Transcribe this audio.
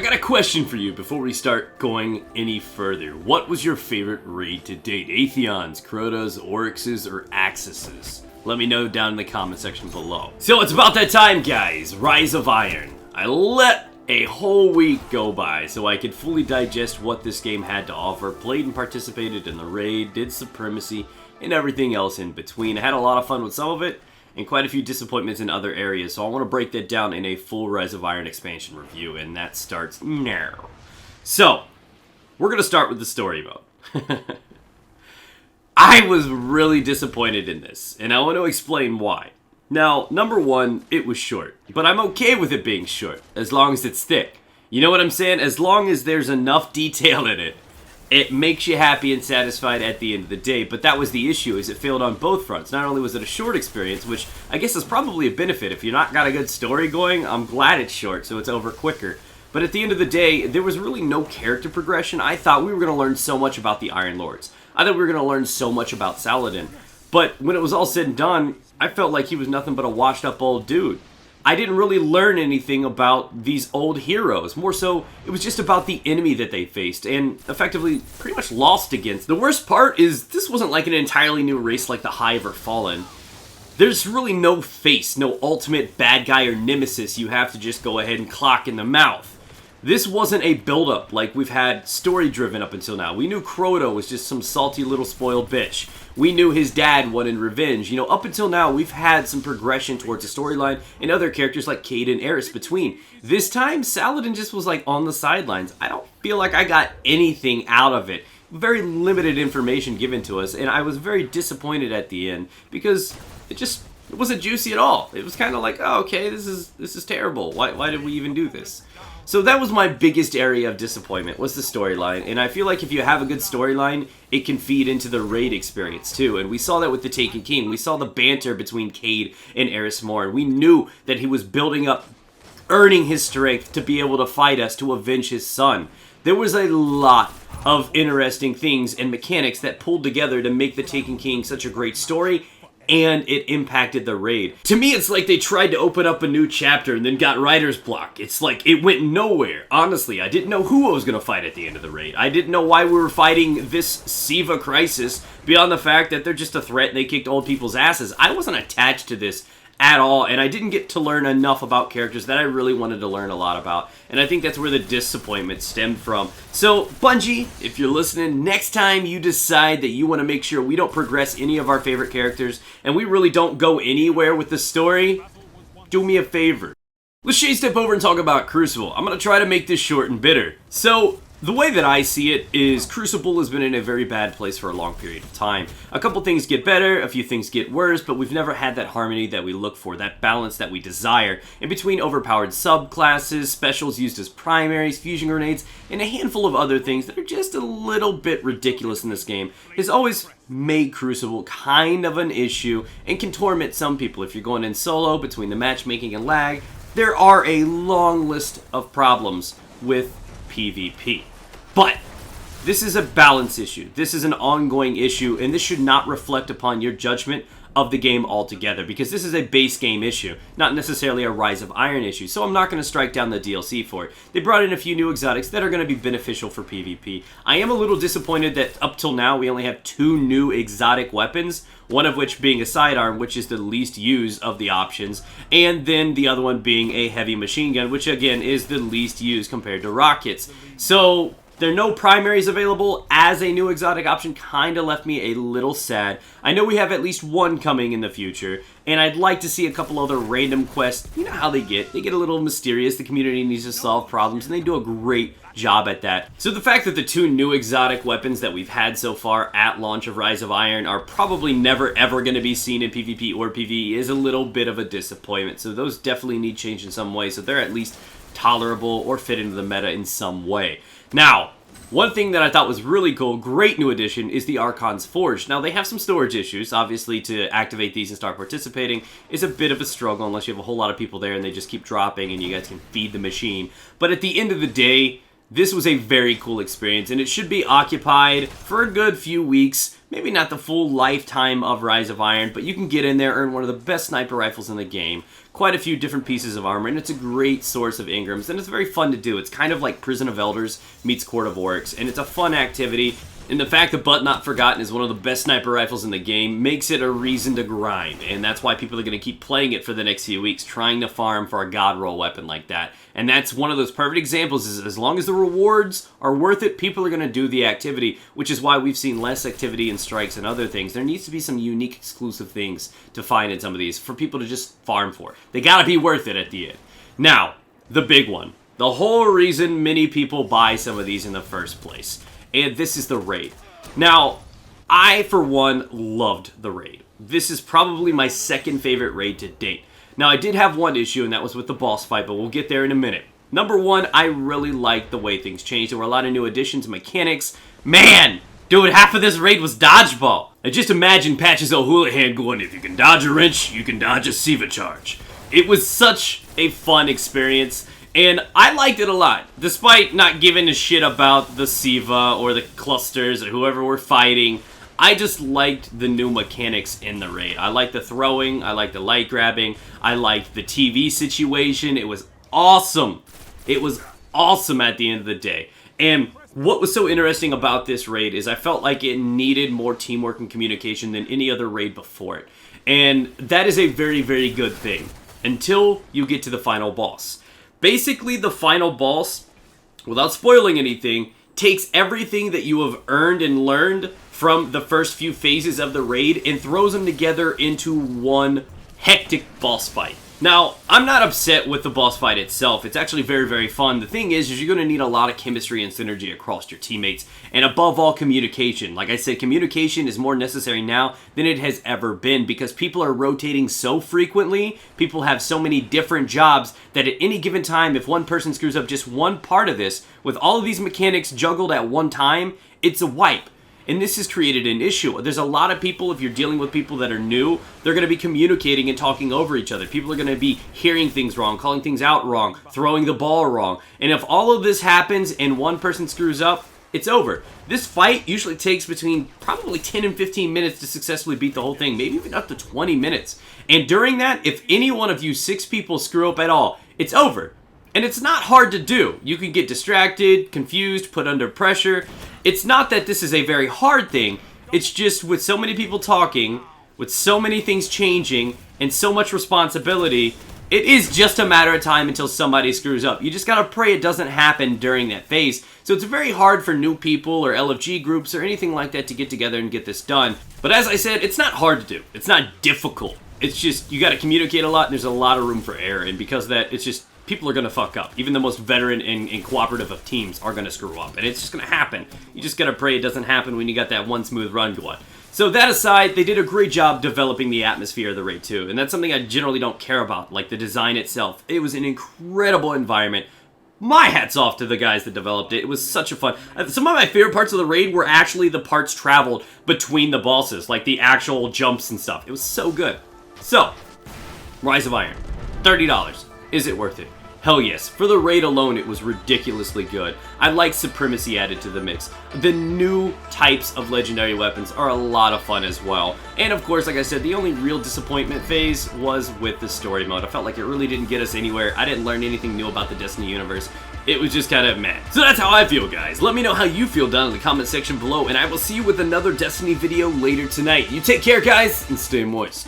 got a question for you before we start going any further. What was your favorite raid to date? Atheons, Crotas, Oryxes, or Axuses? Let me know down in the comment section below. So it's about that time, guys. Rise of Iron. I let a whole week go by so I could fully digest what this game had to offer, played and participated in the raid, did Supremacy, and everything else in between. I had a lot of fun with some of it, and quite a few disappointments in other areas, so I want to break that down in a full Rise of Iron expansion review, and that starts now. So, we're going to start with the story mode. I was really disappointed in this, and I want to explain why. Now, number one, it was short, but I'm okay with it being short, as long as it's thick. You know what I'm saying? As long as there's enough detail in it, it makes you happy and satisfied at the end of the day. But that was the issue, is it failed on both fronts. Not only was it a short experience, which I guess is probably a benefit. If you're not got a good story going, I'm glad it's short, so it's over quicker. But at the end of the day, there was really no character progression. I thought we were going to learn so much about the Iron Lords. I thought we were going to learn so much about Saladin. But when it was all said and done, I felt like he was nothing but a washed up old dude. I didn't really learn anything about these old heroes. More so, it was just about the enemy that they faced and effectively pretty much lost against. The worst part is this wasn't like an entirely new race like the Hive or Fallen. There's really no face, no ultimate bad guy or nemesis you have to just go ahead and clock in the mouth. This wasn't a build-up like we've had story-driven up until now. We knew Crota was just some salty little spoiled bitch. We knew his dad wanted revenge. You know, up until now, we've had some progression towards the storyline and other characters like Cayde and Eris between. This time, Saladin just was like on the sidelines. I don't feel like I got anything out of it. Very limited information given to us, and I was very disappointed at the end because it wasn't juicy at all. It was kind of like, oh, okay, this is terrible. Why did we even do this? So that was my biggest area of disappointment, was the storyline. And I feel like if you have a good storyline, it can feed into the raid experience too. And we saw that with the Taken King. We saw the banter between Cayde and Eris Morn. We knew that he was building up, earning his strength to be able to fight us, to avenge his son. There was a lot of interesting things and mechanics that pulled together to make the Taken King such a great story, and it impacted the raid. To me, it's like they tried to open up a new chapter and then got writer's block. It's like it went nowhere. Honestly, I didn't know who I was going to fight at the end of the raid. I didn't know why we were fighting this Siva crisis beyond the fact that they're just a threat and they kicked old people's asses. I wasn't attached to this at all, and I didn't get to learn enough about characters that I really wanted to learn a lot about, and I think that's where the disappointment stemmed from. So, Bungie, if you're listening, next time you decide that you want to make sure we don't progress any of our favorite characters, and we really don't go anywhere with the story, do me a favor. Let's step over and talk about Crucible. I'm going to try to make this short and bitter. So, the way that I see it is Crucible has been in a very bad place for a long period of time. A couple things get better, a few things get worse, but we've never had that harmony that we look for, that balance that we desire, in between overpowered subclasses, specials used as primaries, fusion grenades, and a handful of other things that are just a little bit ridiculous in this game. Has always made Crucible kind of an issue and can torment some people. If you're going in solo, between the matchmaking and lag, there are a long list of problems with PvP. But this is a balance issue. This is an ongoing issue, and this should not reflect upon your judgment of the game altogether, because this is a base game issue, not necessarily a Rise of Iron issue. So I'm not going to strike down the DLC for it. They brought in a few new exotics that are going to be beneficial for PvP. I am a little disappointed that up till now we only have 2 new exotic weapons, one of which being a sidearm, which is the least used of the options, and then the other one being a heavy machine gun, which again is the least used compared to rockets. So there are no primaries available as a new exotic option. Kind of left me a little sad. I know we have at least one coming in the future, and I'd like to see a couple other random quests. You know how they get. They get a little mysterious. The community needs to solve problems, and they do a great job at that. So the fact that the 2 new exotic weapons that we've had so far at launch of Rise of Iron are probably never ever going to be seen in PvP or PvE is a little bit of a disappointment. So those definitely need change in some way, so they're at least tolerable or fit into the meta in some way. Now, one thing that I thought was really cool, great new addition, is the Archon's Forge. Now, they have some storage issues. Obviously, to activate these and start participating is a bit of a struggle unless you have a whole lot of people there and they just keep dropping and you guys can feed the machine. But at the end of the day, this was a very cool experience, and it should be occupied for a good few weeks Maybe not the full lifetime of Rise of Iron, but you can get in there, earn one of the best sniper rifles in the game, quite a few different pieces of armor, and it's a great source of Ingrams, and it's very fun to do. It's kind of like Prison of Elders meets Court of Oryx, and it's a fun activity. And the fact that But Not Forgotten is one of the best sniper rifles in the game makes it a reason to grind, and that's why people are going to keep playing it for the next few weeks, trying to farm for a god roll weapon like that. And that's one of those perfect examples, is as long as the rewards are worth it, people are going to do the activity, which is why we've seen less activity in strikes and other things. There needs to be some unique exclusive things to find in some of these for people to just farm for. They got to be worth it at the end. Now, the big one. The whole reason many people buy some of these in the first place. And this is the raid. Now, I, for one, loved the raid. This is probably my second favorite raid to date. Now, I did have one issue, and that was with the boss fight, but we'll get there in a minute. Number one, I really liked the way things changed. There were a lot of new additions, mechanics. Man, dude, half of this raid was dodgeball. I just imagine Patches O'Houlihan going, if you can dodge a wrench, you can dodge a Siva charge. It was such a fun experience. And I liked it a lot, despite not giving a shit about the Siva or the clusters or whoever we're fighting. I just liked the new mechanics in the raid. I liked the throwing, I liked the light grabbing, I liked the TV situation. It was awesome. It was awesome at the end of the day. And what was so interesting about this raid is I felt like it needed more teamwork and communication than any other raid before it. And that is a very, very good thing, until you get to the final boss. Basically, the final boss, without spoiling anything, takes everything that you have earned and learned from the first few phases of the raid and throws them together into one hectic boss fight. Now, I'm not upset with the boss fight itself. It's actually very, very fun. The thing is you're going to need a lot of chemistry and synergy across your teammates, and above all, communication. Like I said, communication is more necessary now than it has ever been, because people are rotating so frequently, people have so many different jobs, that at any given time, if one person screws up just one part of this, with all of these mechanics juggled at one time, it's a wipe. And this has created an issue. There's a lot of people, if you're dealing with people that are new, they're going to be communicating and talking over each other. People are going to be hearing things wrong, calling things out wrong, throwing the ball wrong. And if all of this happens and one person screws up, it's over. This fight usually takes between probably 10 and 15 minutes to successfully beat the whole thing, maybe even up to 20 minutes. And during that, if any one of you 6 people screw up at all, it's over. And it's not hard to do. You can get distracted, confused, put under pressure. It's not that this is a very hard thing. It's just with so many people talking, with so many things changing, and so much responsibility, it is just a matter of time until somebody screws up. You just gotta pray it doesn't happen during that phase. So it's very hard for new people or LFG groups or anything like that to get together and get this done. But as I said, it's not hard to do. It's not difficult. It's just, you gotta communicate a lot, and there's a lot of room for error. And because of that, it's just, people are going to fuck up. Even the most veteran and cooperative of teams are going to screw up. And it's just going to happen. You just got to pray it doesn't happen when you got that one smooth run going. So that aside, they did a great job developing the atmosphere of the raid too. And that's something I generally don't care about, like the design itself. It was an incredible environment. My hat's off to the guys that developed it. It was such a fun. Some of my favorite parts of the raid were actually the parts traveled between the bosses, like the actual jumps and stuff. It was so good. So, Rise of Iron, $30. Is it worth it? Hell yes. For the raid alone, it was ridiculously good. I like Supremacy added to the mix. The new types of legendary weapons are a lot of fun as well. And of course, like I said, the only real disappointment phase was with the story mode. I felt like it really didn't get us anywhere. I didn't learn anything new about the Destiny universe. It was just kind of meh. So that's how I feel, guys. Let me know how you feel down in the comment section below, and I will see you with another Destiny video later tonight. You take care, guys, and stay moist.